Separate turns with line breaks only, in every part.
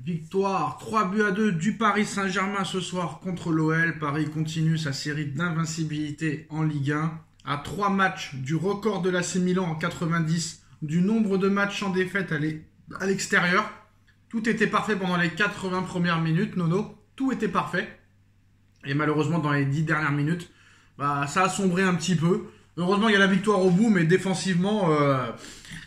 Victoire 3-2 du Paris Saint-Germain ce soir contre l'OL. Paris continue sa série d'invincibilité en Ligue 1. À 3 matchs du record de l'AC Milan en 90, du nombre de matchs sans défaite à l'extérieur. Tout était parfait pendant les 80 premières minutes, Nono. Tout était parfait. Et malheureusement, dans les 10 dernières minutes, ça a sombré un petit peu. Heureusement, il y a la victoire au bout, mais défensivement,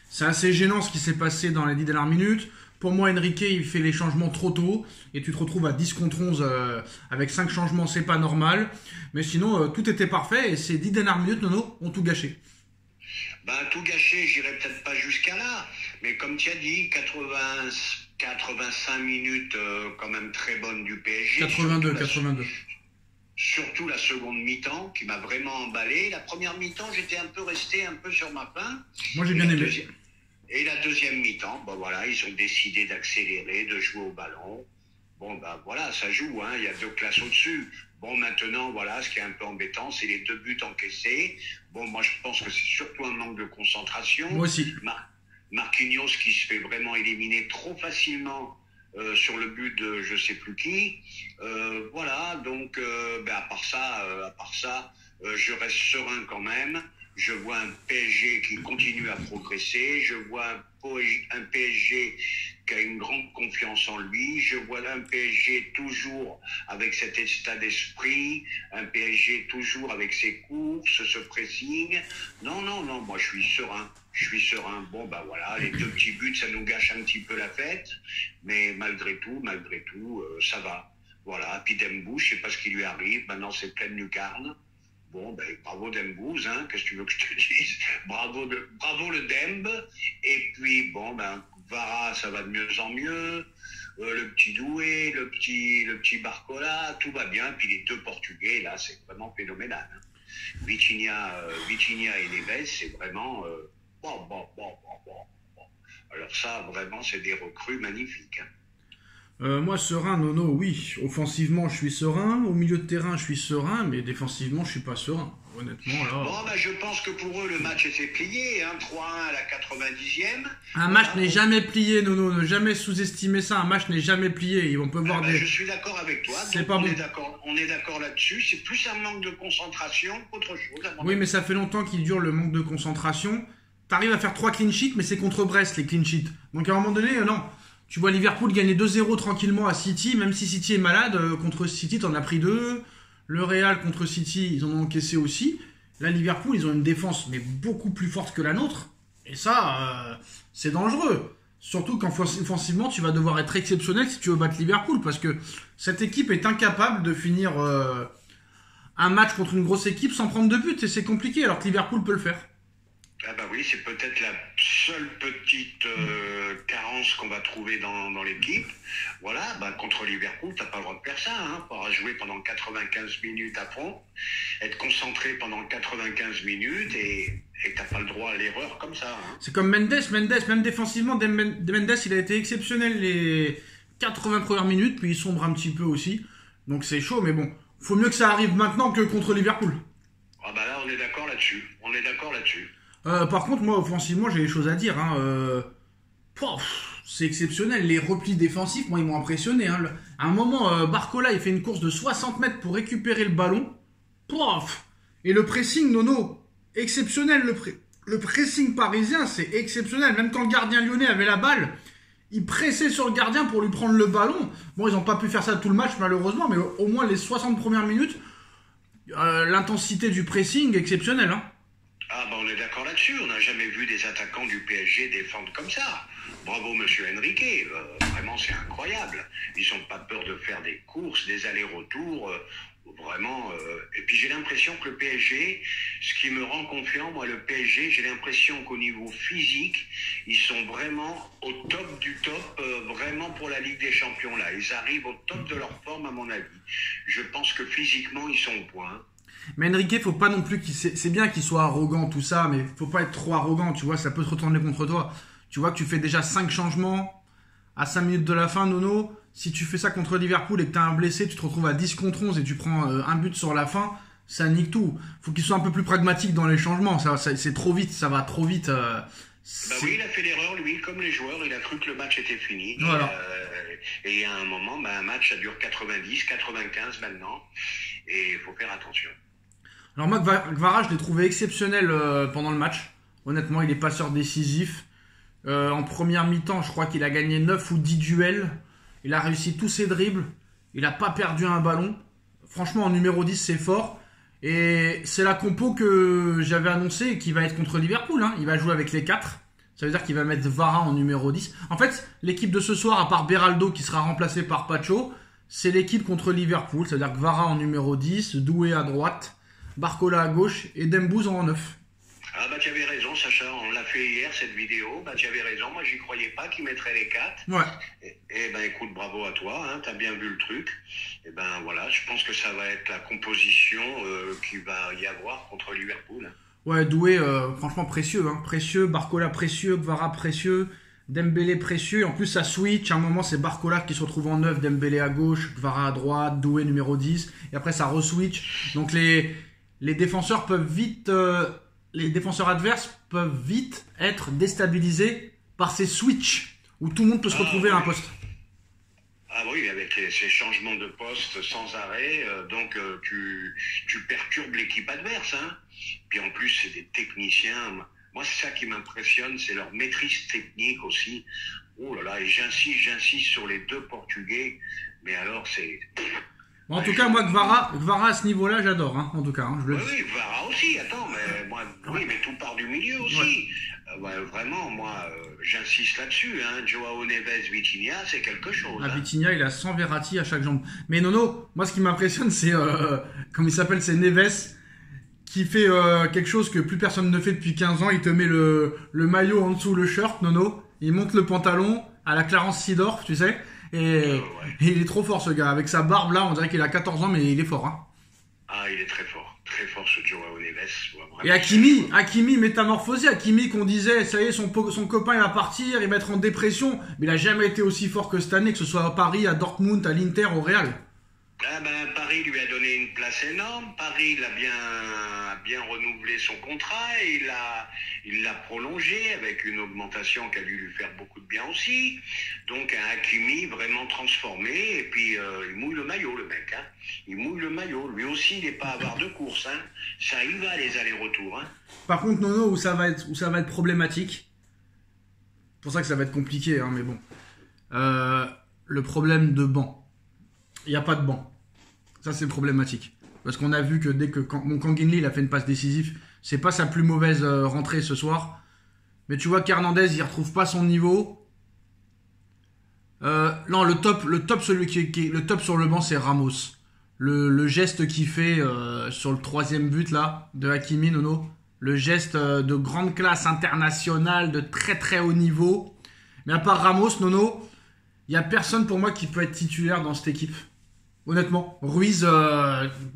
c'est assez gênant ce qui s'est passé dans les 10 dernières minutes. Pour moi, Enrique, il fait les changements trop tôt et tu te retrouves à 10 contre 11 avec 5 changements, c'est pas normal. Mais sinon, tout était parfait et ces 10 dernières minutes, Nono, ont tout gâché.
Tout gâché, j'irai peut-être pas jusqu'à là. Mais comme tu as dit, 85 minutes quand même très bonnes du PSG.
82.
Surtout la seconde mi-temps qui m'a vraiment emballé. La première mi-temps, j'étais resté un peu sur ma faim.
Moi, j'ai bien aimé.
Et la deuxième mi-temps, ils ont décidé d'accélérer, de jouer au ballon. Ça joue, il y a 2 classes au-dessus. Maintenant, ce qui est un peu embêtant, c'est les 2 buts encaissés. Moi, je pense que c'est surtout un manque de concentration.
Moi aussi.
Marquinhos qui se fait vraiment éliminer trop facilement sur le but de je sais plus qui. À part ça, je reste serein quand même. Je vois un PSG qui continue à progresser. Je vois un PSG qui a une grande confiance en lui. Je vois un PSG toujours avec cet état d'esprit. Un PSG toujours avec ses courses, ce pressing. Non, moi je suis serein. Les 2 petits buts, ça nous gâche un petit peu la fête. Mais malgré tout, ça va. Puis Dembouz, je sais pas ce qui lui arrive. Maintenant, c'est pleine lucarne. Bravo Dembouz, qu'est-ce que tu veux que je te dise? Bravo le Demb. Et puis, Vara, ça va de mieux en mieux. Le petit Doué, le petit Barcola, tout va bien. Puis les 2 Portugais, là, c'est vraiment phénoménal. Vitinha et Neves, c'est vraiment... Alors ça, vraiment, c'est des recrues magnifiques.
Moi, serein, Nono, oui. Offensivement, je suis serein. Au milieu de terrain, je suis serein. Mais défensivement, je suis pas serein. Honnêtement, là...
je pense que pour eux, le match était plié. 3-1 à la 90e.
Un match n'est jamais plié, Nono. Ne jamais sous-estimer ça. Un match n'est jamais plié. On peut voir des...
Je suis d'accord avec toi.
C'est pas bon.
On est d'accord là-dessus. C'est plus un manque de concentration qu'autre chose.
Oui, mais ça fait longtemps qu'il dure le manque de concentration. T'arrives à faire 3 clean sheets, mais c'est contre Brest, les clean sheets. Donc à un moment donné, non. Tu vois Liverpool gagner 2-0 tranquillement à City, même si City est malade. Contre City, t'en as pris 2. Le Real contre City, ils en ont encaissé aussi. Là, Liverpool, ils ont une défense, mais beaucoup plus forte que la nôtre. Et ça, c'est dangereux. Surtout qu'offensivement, tu vas devoir être exceptionnel si tu veux battre Liverpool. Parce que cette équipe est incapable de finir un match contre une grosse équipe sans prendre de but. Et c'est compliqué, alors que Liverpool peut le faire.
Oui, c'est peut-être la seule petite carence qu'on va trouver dans l'équipe. Contre Liverpool, t'as pas le droit de faire ça. Pour jouer pendant 95 minutes à fond, être concentré pendant 95 minutes et t'as pas le droit à l'erreur comme ça.
C'est comme Mendes, même défensivement, Mendes, il a été exceptionnel les 80 premières minutes, puis il sombre un petit peu aussi. Donc c'est chaud, mais bon, faut mieux que ça arrive maintenant que contre Liverpool.
Là, on est d'accord là-dessus.
Par contre, moi, offensivement, j'ai des choses à dire. C'est exceptionnel. Les replis défensifs, moi, ils m'ont impressionné. À un moment, Barcola, il fait une course de 60 mètres pour récupérer le ballon. Et le pressing, Nono, exceptionnel. Le pressing parisien, c'est exceptionnel. Même quand le gardien lyonnais avait la balle, il pressait sur le gardien pour lui prendre le ballon. Bon, ils n'ont pas pu faire ça tout le match, malheureusement, mais au moins les 60 premières minutes, l'intensité du pressing, exceptionnelle.
On est d'accord là-dessus. On n'a jamais vu des attaquants du PSG défendre comme ça. Bravo, monsieur Enrique. Vraiment, c'est incroyable. Ils n'ont pas peur de faire des courses, des allers-retours. Vraiment. Et puis, j'ai l'impression que le PSG, ce qui me rend confiant, moi, le PSG, j'ai l'impression qu'au niveau physique, ils sont vraiment au top du top, vraiment pour la Ligue des Champions, là. Ils arrivent au top de leur forme, à mon avis. Je pense que physiquement, ils sont au point.
Mais Enrique, faut pas non plus c'est bien qu'il soit arrogant, tout ça, mais faut pas être trop arrogant, tu vois, ça peut se retourner contre toi. Tu vois que tu fais déjà 5 changements à 5 minutes de la fin, Nono. Si tu fais ça contre Liverpool et que t'as un blessé, tu te retrouves à 10 contre 11 et tu prends un but sur la fin, ça nique tout. Faut qu'il soit un peu plus pragmatique dans les changements, c'est trop vite, ça va trop vite.
Oui, il a fait l'erreur, lui, comme les joueurs, il a cru que le match était fini.
Voilà.
Et il y a un moment, un match, ça dure 90, 95 maintenant. Et il faut faire attention.
Alors moi, Gvara, je l'ai trouvé exceptionnel pendant le match. Honnêtement, il est passeur décisif. En première mi-temps, je crois qu'il a gagné 9 ou 10 duels. Il a réussi tous ses dribbles. Il n'a pas perdu un ballon. Franchement, en numéro 10, c'est fort. Et c'est la compo que j'avais annoncée qui va être contre Liverpool. Hein. Il va jouer avec les 4. Ça veut dire qu'il va mettre Vara en numéro 10. En fait, l'équipe de ce soir, à part Beraldo qui sera remplacé par Pacho, c'est l'équipe contre Liverpool. Ça veut dire que Vara en numéro 10, Doué à droite, Barcola à gauche et Dembouz en 9.
Ah tu avais raison Sacha, on l'a fait hier cette vidéo, tu avais raison, moi j'y croyais pas qu'ils mettraient les 4.
Ouais.
Et écoute, bravo à toi, hein, t'as bien vu le truc. Et voilà, je pense que ça va être la composition qu'il va y avoir contre Liverpool.
Ouais, Doué, franchement précieux, hein. Précieux, Barcola précieux, Gvara précieux, Dembélé précieux. En plus ça switch, à un moment c'est Barcola qui se retrouve en 9, Dembélé à gauche, Gvara à droite, Doué numéro 10. Et après ça re-switch. Donc les défenseurs peuvent vite... les défenseurs adverses peuvent vite être déstabilisés par ces switches où tout le monde peut se retrouver à un poste.
Ah oui, avec ces changements de poste sans arrêt, tu perturbes l'équipe adverse. Hein. Puis en plus, c'est des techniciens. Moi, c'est ça qui m'impressionne, c'est leur maîtrise technique aussi. Oh là là, et j'insiste sur les 2 Portugais. Mais alors, c'est...
En tout cas, moi, Gvara à ce niveau-là, j'adore. Hein, en tout cas, hein, je le dis.
Oui, Gvara aussi. Attends, mais tout part du milieu aussi. Ouais. Vraiment, moi, j'insiste là-dessus. Hein. Joao Neves, Vitinha, c'est quelque chose.
Ah, Vitinha, il a 100 Verratti à chaque jambe. Mais Nono, moi, ce qui m'impressionne, c'est comme il s'appelle, c'est Neves qui fait quelque chose que plus personne ne fait depuis 15 ans. Il te met le maillot en dessous, le shirt, Nono. Il monte le pantalon à la Clarence Seedorf, tu sais. Et il est trop fort ce gars, avec sa barbe là, on dirait qu'il a 14 ans, mais il est fort. Hein.
Ah, il est très fort ce Joao Neves.
Et Hakimi métamorphosé, Hakimi qu'on disait, ça y est, son copain il va partir, il va être en dépression, mais il a jamais été aussi fort que cette année, que ce soit à Paris, à Dortmund, à l'Inter, au Real.
Paris lui a donné une place énorme. Paris a bien renouvelé son contrat et il l'a prolongé avec une augmentation qui a dû lui faire beaucoup de bien aussi. Donc un Hakimi vraiment transformé et puis il mouille le maillot le mec. Hein. Il mouille le maillot. Lui aussi il n'est pas avare de course. Hein. Ça y va les allers-retours. Hein.
Par contre Nono où ça va être problématique. C'est pour ça que ça va être compliqué, hein, mais bon. Le problème de banc. Il n'y a pas de banc. Ça, c'est problématique. Parce qu'on a vu que dès que Kanginli il a fait une passe décisive, c'est pas sa plus mauvaise rentrée ce soir. Mais tu vois qu'Hernandez, il retrouve pas son niveau. Non, le top le top sur le banc, c'est Ramos. Le geste qu'il fait sur le 3e but là de Hakimi, Nono. Le geste de grande classe internationale, de très très haut niveau. Mais à part Ramos, Nono, il n'y a personne pour moi qui peut être titulaire dans cette équipe. Honnêtement, Ruiz,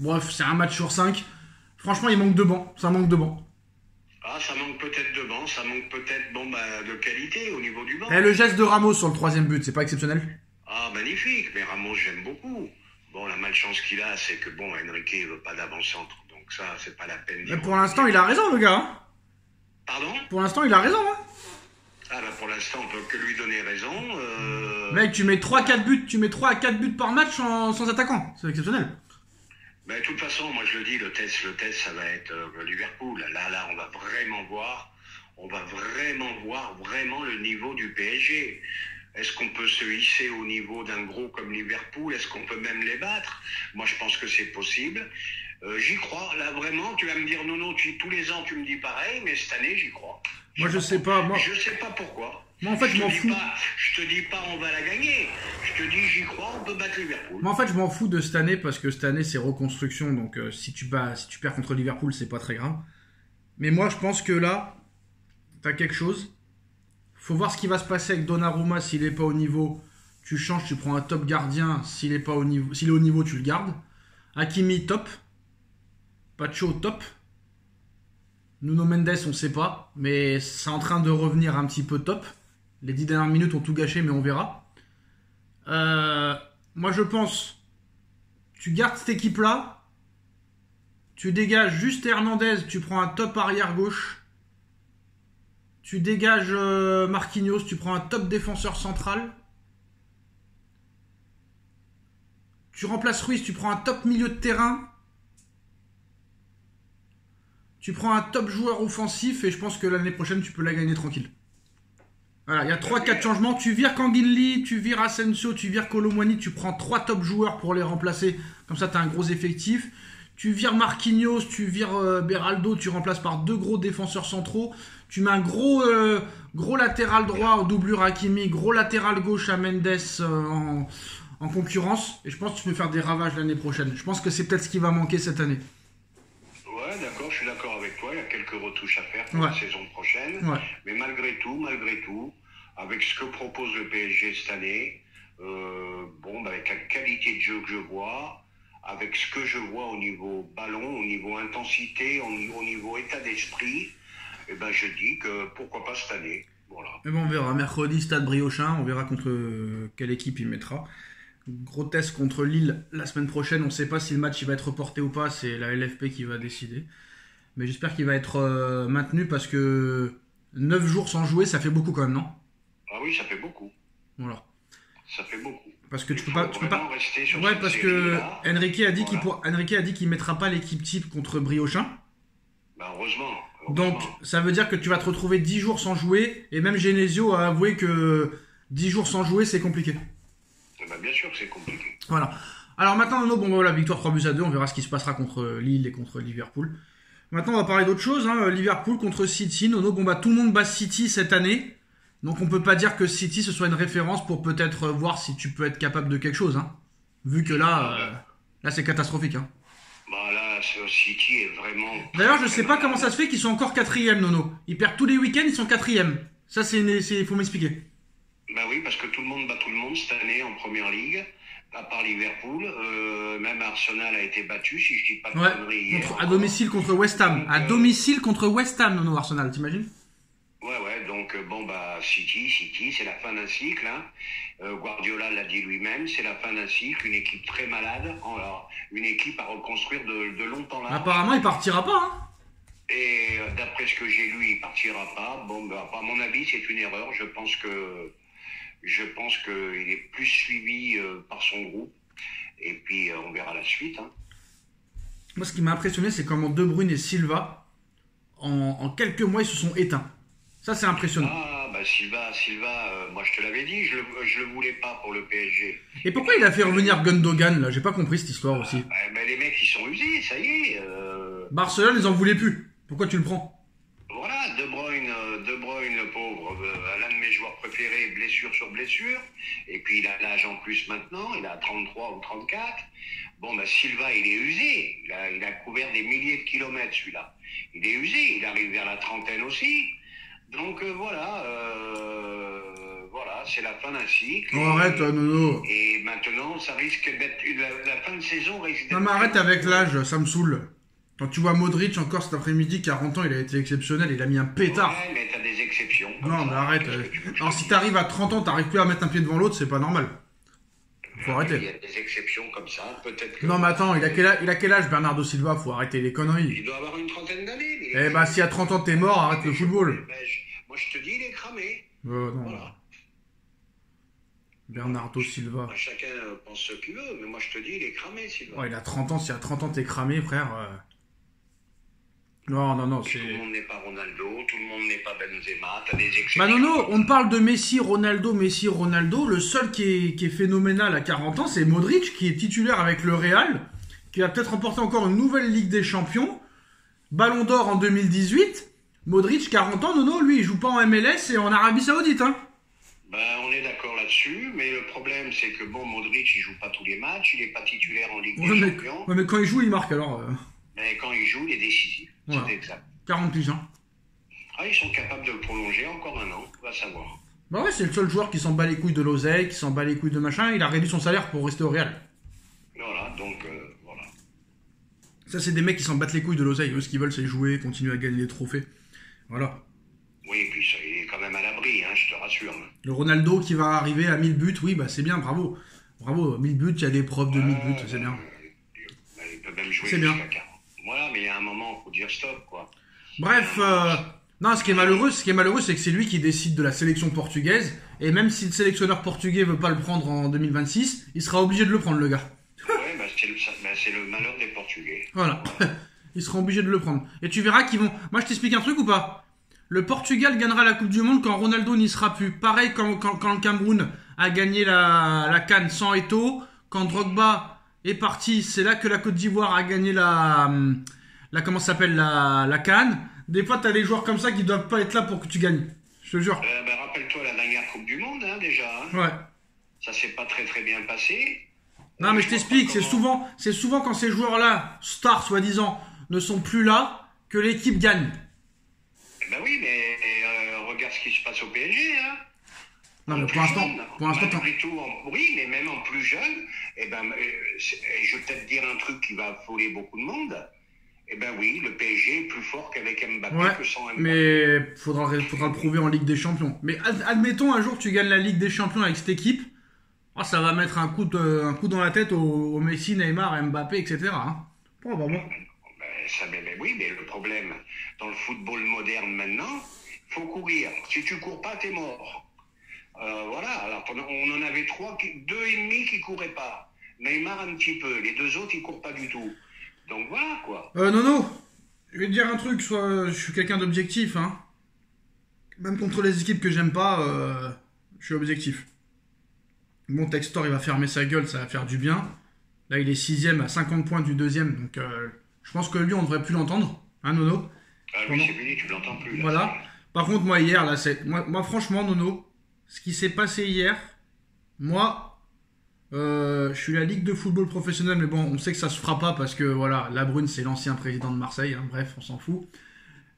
bref, c'est un match sur 5. Franchement, il manque de banc. Ça manque de banc.
Ah, ça manque peut-être de banc. Ça manque peut-être de qualité au niveau du banc.
Et le geste de Ramos sur le 3e but, c'est pas exceptionnel?
Ah, magnifique. Mais Ramos, j'aime beaucoup. Bon, la malchance qu'il a, c'est que Enrique ne veut pas d'avant-centre. Donc ça, c'est pas la peine.
Mais pour l'instant, il a raison, le gars. Hein.
Pardon?
Pour l'instant, il a raison. Hein.
Ah pour l'instant, on peut que lui donner raison.
Mec, tu mets 3 à 4 buts par match sans attaquant. C'est exceptionnel.
De toute façon, moi je le dis, le test, ça va être Liverpool. Là, on va vraiment voir vraiment le niveau du PSG. Est-ce qu'on peut se hisser au niveau d'un gros comme Liverpool? Est-ce qu'on peut même les battre? Moi, je pense que c'est possible. J'y crois. Là, vraiment, tu vas me dire, non, tous les ans, tu me dis pareil, mais cette année, j'y crois.
Moi, je sais pas.
Je sais pas pourquoi.
Moi, en fait, je m'en fous.
Je te dis pas, on va la gagner. Je te dis, j'y crois, on peut battre Liverpool.
Moi, en fait, je m'en fous de cette année parce que cette année, c'est reconstruction. Donc, si tu perds contre Liverpool, c'est pas très grave. Mais moi, je pense que là, t'as quelque chose. Faut voir ce qui va se passer avec Donnarumma. S'il est pas au niveau, tu changes, tu prends un top gardien. S'il est au niveau, tu le gardes. Hakimi, top. Pacho, top. Nuno Mendes, on sait pas, mais c'est en train de revenir un petit peu top. Les 10 dernières minutes ont tout gâché, mais on verra. Moi, je pense, tu gardes cette équipe-là, tu dégages juste Hernandez, tu prends un top arrière gauche, tu dégages Marquinhos, tu prends un top défenseur central, Tu remplaces Ruiz, tu prends un top milieu de terrain. Tu prends un top joueur offensif et je pense que l'année prochaine, tu peux la gagner tranquille. Voilà, il y a 3-4 changements. Tu vires Kanginli, tu vires Asensio, tu vires Kolo Muani, tu prends 3 top joueurs pour les remplacer. Comme ça, tu as un gros effectif. Tu vires Marquinhos, tu vires Beraldo, tu remplaces par 2 gros défenseurs centraux. Tu mets un gros latéral droit en doublure Hakimi, gros latéral gauche à Mendes en concurrence. Et je pense que tu peux faire des ravages l'année prochaine. Je pense que c'est peut-être ce qui va manquer cette année.
Ouais, d'accord, je suis d'accord avec toi. Il y a quelques retouches à faire pour la saison prochaine. Ouais. Mais malgré tout, avec ce que propose le PSG cette année, avec la qualité de jeu que je vois, avec ce que je vois au niveau ballon, au niveau intensité, au niveau état d'esprit, je dis que pourquoi pas cette année. Voilà.
Mais bon, on verra. Mercredi, Stade Briochin, on verra contre quelle équipe il mettra. Gros test contre Lille la semaine prochaine. On ne sait pas si le match il va être reporté ou pas. C'est la LFP qui va décider. Mais j'espère qu'il va être maintenu parce que 9 jours sans jouer, ça fait beaucoup quand même, non?
Ah oui, ça fait beaucoup.
Voilà.
Ça fait beaucoup.
Parce que tu peux pas
rester sur
parce que Enrique a dit qu'il mettra pas l'équipe type contre Briochin.
Heureusement.
Donc ça veut dire que tu vas te retrouver 10 jours sans jouer. Et même Genesio a avoué que 10 jours sans jouer, c'est compliqué.
Bien sûr que c'est compliqué.
Voilà. Alors maintenant, Nono, victoire 3-2. On verra ce qui se passera contre Lille et contre Liverpool. Maintenant, on va parler d'autre chose. Liverpool contre City. Nono, tout le monde bat City cette année. Donc on peut pas dire que City ce soit une référence pour peut-être voir si tu peux être capable de quelque chose. Vu que là c'est catastrophique.
Là, City est vraiment...
D'ailleurs, je sais pas comment ça se fait qu'ils sont encore 4e, Nono. Ils perdent tous les week-ends, ils sont 4e. Ça, il faut m'expliquer.
Oui, parce que tout le monde bat tout le monde cette année en première ligue, à part Liverpool. Même Arsenal a été battu, si je dis pas de conneries hier.
À domicile contre West Ham. À domicile contre West Ham, Nono, Arsenal, t'imagines?
Ouais, donc City, c'est la fin d'un cycle. Guardiola l'a dit lui-même, c'est la fin d'un cycle, une équipe très malade, une équipe à reconstruire de longtemps là.
Apparemment, il partira pas.
Et d'après ce que j'ai lu, il partira pas. À mon avis, c'est une erreur. Je pense qu'il est plus suivi par son groupe. Et puis, on verra la suite.
Moi, ce qui m'a impressionné, c'est comment De Bruyne et Silva, en quelques mois, ils se sont éteints. Ça, c'est impressionnant.
Silva, moi, je te l'avais dit, je le voulais pas pour le PSG.
Et pourquoi il a fait revenir Gundogan, là? J'ai pas compris cette histoire aussi.
Les mecs, ils sont usés, ça y est.
Barcelone, ils en voulaient plus. Pourquoi tu le prends?
Voilà, De Bruyne, le pauvre, l'un de mes joueurs préférés, blessure sur blessure. Et puis il a l'âge en plus maintenant, il a 33 ou 34. Silva, il est usé. Il a couvert des milliers de kilomètres, celui-là. Il est usé, il arrive vers la trentaine aussi. Donc voilà, c'est la fin d'un cycle.
Arrête, Nono.
Et maintenant, ça risque d'être... La fin de saison risque d'être...
Non, mais arrête avec l'âge, ça me saoule. Quand tu vois Modric encore cet après-midi, 40 ans, il a été exceptionnel, il a mis un pétard.
Ouais, mais t'as des exceptions.
Non, mais arrête. Alors si t'arrives à 30 ans, t'arrives plus à mettre un pied devant l'autre, c'est pas normal. Faut arrêter.
Il y a des exceptions comme ça, peut-être que...
Non, mais attends, il a quel âge Bernardo Silva? Faut arrêter les conneries.
Il doit avoir une trentaine d'années.
Si à 30 ans t'es mort, arrête le football.
Moi je te dis, il est cramé.
Non.
Voilà.
Bernardo Silva.
Chacun pense ce qu'il veut, mais moi je te dis, il est cramé, Silva.
Il a 30 ans, si à 30 ans t'es cramé, frère... Non, c'est...
Tout le monde n'est pas Ronaldo, tout le monde n'est pas Benzema, t'as des exceptions.
Non, on parle de Messi, Ronaldo. Le seul qui est phénoménal à 40 ans, c'est Modric, qui est titulaire avec le Real, qui va peut-être remporter encore une nouvelle Ligue des Champions. Ballon d'Or en 2018. Modric, 40 ans, Nono, lui, il joue pas en MLS et en Arabie Saoudite,
on est d'accord là-dessus, mais le problème, c'est que Modric, il joue pas tous les matchs, il est pas titulaire en Ligue des Champions.
Mais quand il joue, il marque alors.
Mais quand il joue, il est décisif.
Voilà.
C'est exact.
40 piges,
ils sont capables de le prolonger encore un an, on va savoir.
C'est le seul joueur qui s'en bat les couilles de l'oseille, qui s'en bat les couilles de machin. Il a réduit son salaire pour rester au Real.
Voilà, donc voilà.
Ça, c'est des mecs qui s'en battent les couilles de l'oseille. Eux, ce qu'ils veulent, c'est jouer, continuer à gagner des trophées. Voilà.
Oui, et puis ça, il est quand même à l'abri, je te rassure.
Le Ronaldo qui va arriver à 1000 buts, oui, c'est bien, bravo. Bravo, 1000 buts, il y a des preuves de 1000 buts, c'est bien.
Il peut même jouer
jusqu'à 40.
Voilà, mais il y a un moment, il faut dire stop, quoi.
Bref, ce qui est malheureux, c'est que c'est lui qui décide de la sélection portugaise, et même si le sélectionneur portugais veut pas le prendre en 2026, il sera obligé de le prendre, le gars.
c'est le malheur des Portugais.
Voilà. Ils seront obligés de le prendre. Et tu verras qu'ils vont... Moi, je t'explique un truc ou pas? Le Portugal gagnera la Coupe du Monde quand Ronaldo n'y sera plus. Pareil quand le Cameroun a gagné la CAN sans Eto'o. Quand Drogba est parti, c'est là que la Côte d'Ivoire a gagné comment ça s'appelle, la CAN. Des fois, t'as des joueurs comme ça qui doivent pas être là pour que tu gagnes. Je te jure.
Rappelle-toi la dernière Coupe du Monde, déjà.
Ouais.
Ça s'est pas très très bien passé.
Non, mais je t'explique. C'est souvent quand ces joueurs-là, stars soi-disant, ne sont plus là, que l'équipe gagne.
Oui, mais regarde ce qui se passe au PSG, hein.
Non, mais pour l'instant,
oui, mais même en plus jeune, je vais peut-être dire un truc qui va affoler beaucoup de monde. Oui, le PSG est plus fort qu'avec Mbappé que sans Mbappé.
Mais faudra le prouver en Ligue des Champions. Mais admettons un jour tu gagnes la Ligue des Champions avec cette équipe, ça va mettre un coup dans la tête au Messi, Neymar, Mbappé, etc. Hein. Bon, bah bon.
Oui, mais le problème, dans le football moderne maintenant, il faut courir. Si tu cours pas, t'es mort. Voilà, alors on en avait 2,5 qui couraient pas. Neymar un petit peu, les 2 autres ils courent pas du tout. Donc voilà quoi.
Non, je vais te dire un truc, je suis quelqu'un d'objectif, hein. Même contre les équipes que j'aime pas, je suis objectif. Bon, Textor il va fermer sa gueule, ça va faire du bien. Là il est 6ème à 50 points du 2ème, donc je pense que lui on devrait plus l'entendre, hein Nono.
Oui, c'est fini, tu l'entends plus. Là,
voilà. Par contre moi hier, là, moi franchement Nono, ce qui s'est passé hier, moi, je suis la Ligue de football professionnel, mais bon, on sait que ça se fera pas parce que voilà, Labrune c'est l'ancien président de Marseille, hein, bref, on s'en fout.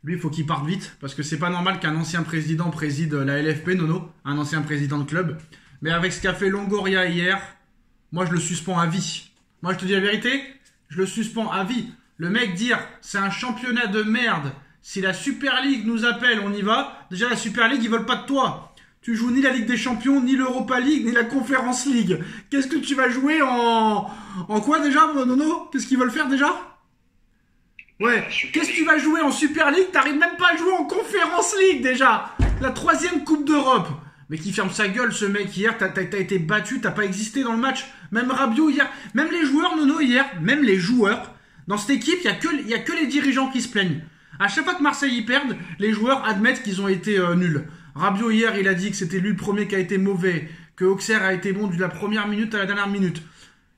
Lui, il faut qu'il parte vite parce que c'est pas normal qu'un ancien président préside la LFP, Nono, un ancien président de club. Mais avec ce qu'a fait Longoria hier, moi je le suspends à vie. Moi je te dis la vérité, je le suspends à vie. Le mec dire c'est un championnat de merde, si la Super League nous appelle, on y va. Déjà la Super League, ils veulent pas de toi. Tu joues ni la Ligue des Champions, ni l'Europa League, ni la Conference League. Qu'est-ce que tu vas jouer en quoi déjà, Nono? Qu'est-ce qu'ils veulent faire déjà? Ouais. Qu'est-ce que tu vas jouer en Super League? T'arrives même pas à jouer en Conference League déjà. La 3e Coupe d'Europe. Mais qui ferme sa gueule ce mec hier, t'as été battu, t'as pas existé dans le match. Même Rabiot hier, même les joueurs, Nono hier, même les joueurs. Dans cette équipe, il y a que les dirigeants qui se plaignent. À chaque fois que Marseille y perd, les joueurs admettent qu'ils ont été nuls. Rabiot hier, il a dit que c'était lui le premier qui a été mauvais, que Auxerre a été bon de la première minute à la dernière minute.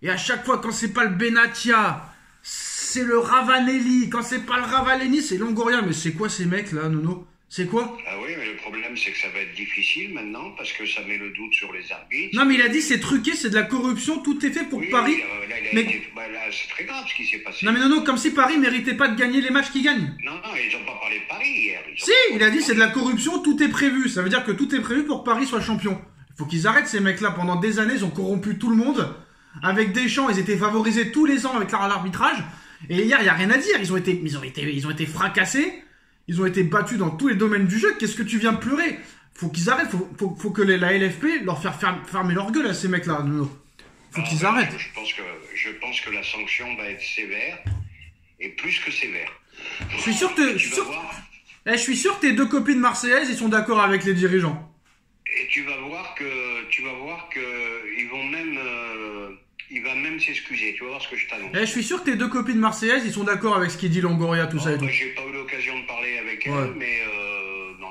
Et à chaque fois, quand c'est pas le Benatia, c'est le Ravanelli. Quand c'est pas le Ravanelli, c'est Longoria. Mais c'est quoi ces mecs là, Nono? C'est quoi?
Ah oui, mais le problème c'est que ça va être difficile maintenant parce que ça met le doute sur les arbitres.
Non mais il a dit c'est truqué, c'est de la corruption, tout est fait pour que Paris...
Là, c'est très grave ce qui s'est passé.
Non mais Nono, comme si Paris méritait pas de gagner les matchs qu'ils gagnent.
Non, ils ont pas parlé de Paris hier.
Si, il a dit c'est de la corruption, tout est prévu. Ça veut dire que tout est prévu pour que Paris soit champion. Il faut qu'ils arrêtent ces mecs-là. Pendant des années, ils ont corrompu tout le monde. Avec Deschamps, ils étaient favorisés tous les ans avec l'arbitrage. Et hier, il n'y a rien à dire. Ils ont été fracassés. Ils ont été battus dans tous les domaines du jeu. Qu'est-ce que tu viens pleurer? Faut qu'ils arrêtent. Faut que la LFP leur fasse fermer leur gueule à ces mecs-là. Faut qu'ils arrêtent.
Je pense que la sanction va être sévère. Et plus que sévère.
Je suis sûr que tes 2 copines marseillaises, ils sont d'accord avec les dirigeants.
Et tu vas voir que ils vont même... il va même s'excuser, tu vas voir ce que je t'annonce.
Je suis sûr que tes 2 copines marseillaises, ils sont d'accord avec ce qu'il dit Longoria, tout ça et tout.
J'ai pas eu l'occasion de parler avec elles, mais non.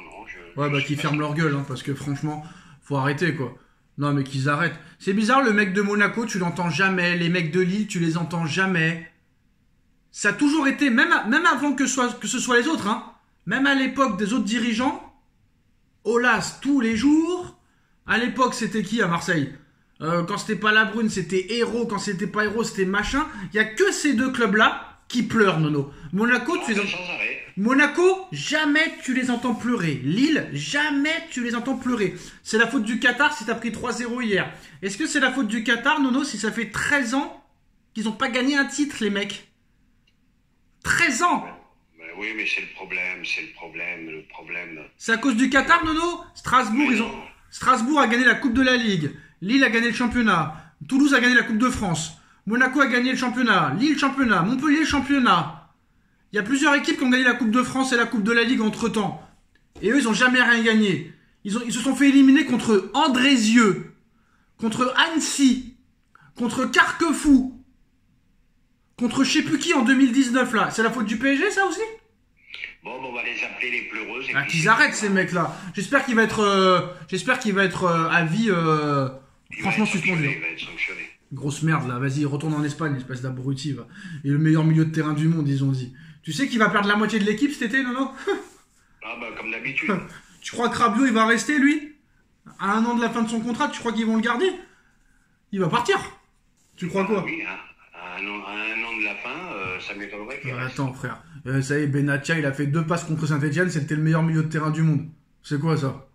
Qu'ils ferment leur gueule, hein, parce que franchement, faut arrêter quoi. Non mais qu'ils arrêtent. C'est bizarre, le mec de Monaco, tu l'entends jamais. Les mecs de Lille, tu les entends jamais. Ça a toujours été, même avant que ce soit les autres, hein. Même à l'époque des autres dirigeants, Aulas tous les jours. À l'époque, c'était qui à Marseille? Quand c'était pas Labrune, c'était Hérault. Quand c'était pas Hérault, c'était machin. Il y a que ces 2 clubs-là qui pleurent, Nono. Monaco, Monaco, jamais tu les entends pleurer. Lille, jamais tu les entends pleurer. C'est la faute du Qatar si t'as pris 3-0 hier. Est-ce que c'est la faute du Qatar, Nono, si ça fait 13 ans qu'ils ont pas gagné un titre, les mecs? 13 ans.
Oui, mais c'est le problème.
C'est à cause du Qatar, Nono? Strasbourg a gagné la Coupe de la Ligue. Lille a gagné le championnat. Toulouse a gagné la Coupe de France. Monaco a gagné le championnat. Lille, championnat. Montpellier, championnat. Il y a plusieurs équipes qui ont gagné la Coupe de France et la Coupe de la Ligue entre-temps. Et eux, ils n'ont jamais rien gagné. Ils se sont fait éliminer contre Andrézieux, contre Annecy, contre Carquefou. Contre je sais plus qui en 2019 là. C'est la faute du PSG ça aussi?
Bon, on va les appeler les pleureuses.
Ah, qu'ils arrêtent ces mecs là. J'espère qu'il va être, à vie, franchement suspendu.
Il va être sanctionné.
Grosse merde là, vas-y, retourne en Espagne, espèce d'abruti. Va. Et le meilleur milieu de terrain du monde, ils ont dit. Tu sais qu'il va perdre la moitié de l'équipe cet été, Nono?
Ah bah comme d'habitude.
Tu crois que Rabiot il va rester lui? À 1 an de la fin de son contrat, tu crois qu'ils vont le garder? Il va partir. Tu crois quoi?
Oui, hein. À un an de la fin, ça m'étonnerait qu'il reste.
Attends frère, ça y est, Benatia il a fait 2 passes contre Saint-Etienne, c'était le meilleur milieu de terrain du monde. C'est quoi ça?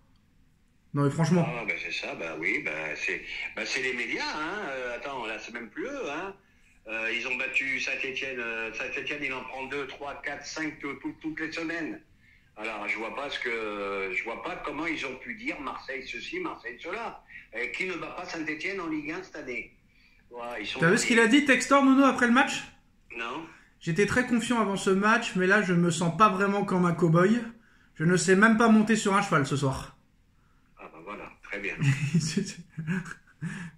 Non mais franchement.
Ah bah c'est ça, bah oui, c'est les médias, hein. Attends, là c'est même plus eux, hein. Ils ont battu Saint-Etienne. Saint-Etienne il en prend 2, 3, 4, 5 toutes les semaines. Alors je vois pas comment ils ont pu dire Marseille ceci, Marseille cela. Qui ne bat pas Saint-Etienne en Ligue 1 cette année? Voilà,
T'as vu ce qu'il a dit Textor Nono après le match?
Non.
J'étais très confiant avant ce match, mais là je me sens pas vraiment comme un cow-boy. Je ne sais même pas monter sur un cheval ce soir.
Ah bah voilà, très bien.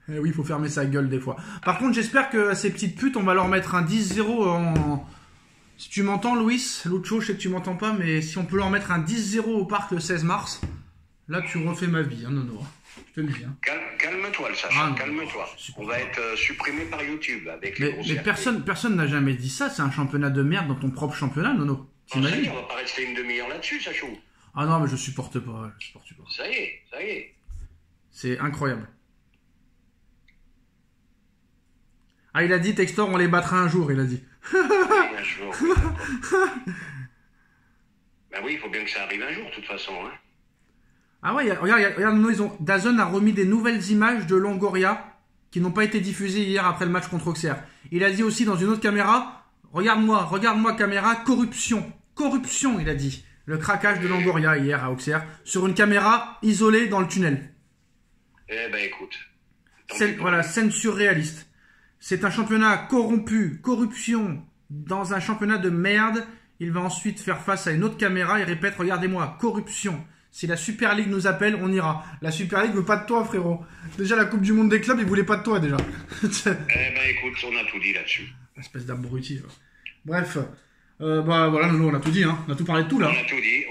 Eh oui, il faut fermer sa gueule des fois. Par contre, j'espère que ces petites putes, on va leur mettre un 10-0 en... Si tu m'entends, Louis, Lucho, je sais que tu m'entends pas, mais si on peut leur mettre un 10-0 au parc le 16 mars, là tu refais ma vie, hein, Nono. Je te le dis. Hein.
Calme-toi, le sachant, calme-toi. On va être supprimé par YouTube avec les
mais personne n'a jamais dit ça, c'est un championnat de merde dans ton propre championnat, Nono.
T'imagines? On va pas rester une demi-heure là-dessus, Sachou.
Ah non, mais je supporte pas.
Ça y est.
C'est incroyable. Ah, il a dit, Textor, on les battra un jour, il a dit.
Un jour. Ben oui, il faut bien que ça arrive un jour, de toute façon. Hein.
Ah ouais, regarde, DAZN a remis des nouvelles images de Longoria qui n'ont pas été diffusées hier après le match contre Auxerre. Il a dit aussi dans une autre caméra, regarde-moi caméra, corruption, il a dit. Le craquage de Longoria hier à Auxerre sur une caméra isolée dans le tunnel.
Eh ben écoute.
Scène surréaliste. C'est un championnat corrompu, corruption, dans un championnat de merde. Il va ensuite faire face à une autre caméra et répète, regardez-moi, corruption. Si la Super League nous appelle, on ira. La Super League veut pas de toi, frérot. Déjà, la Coupe du Monde des clubs, ils voulaient pas de toi, déjà.
Eh ben écoute, on a tout dit là-dessus.
Espèce d'abruti. Bref. Voilà, Nono, on a tout dit, hein. On a tout parlé de tout, là.
On a tout dit.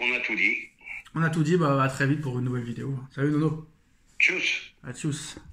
On a tout dit, à très vite pour une nouvelle vidéo. Salut, Nono.
Tchuss.
À tchuss.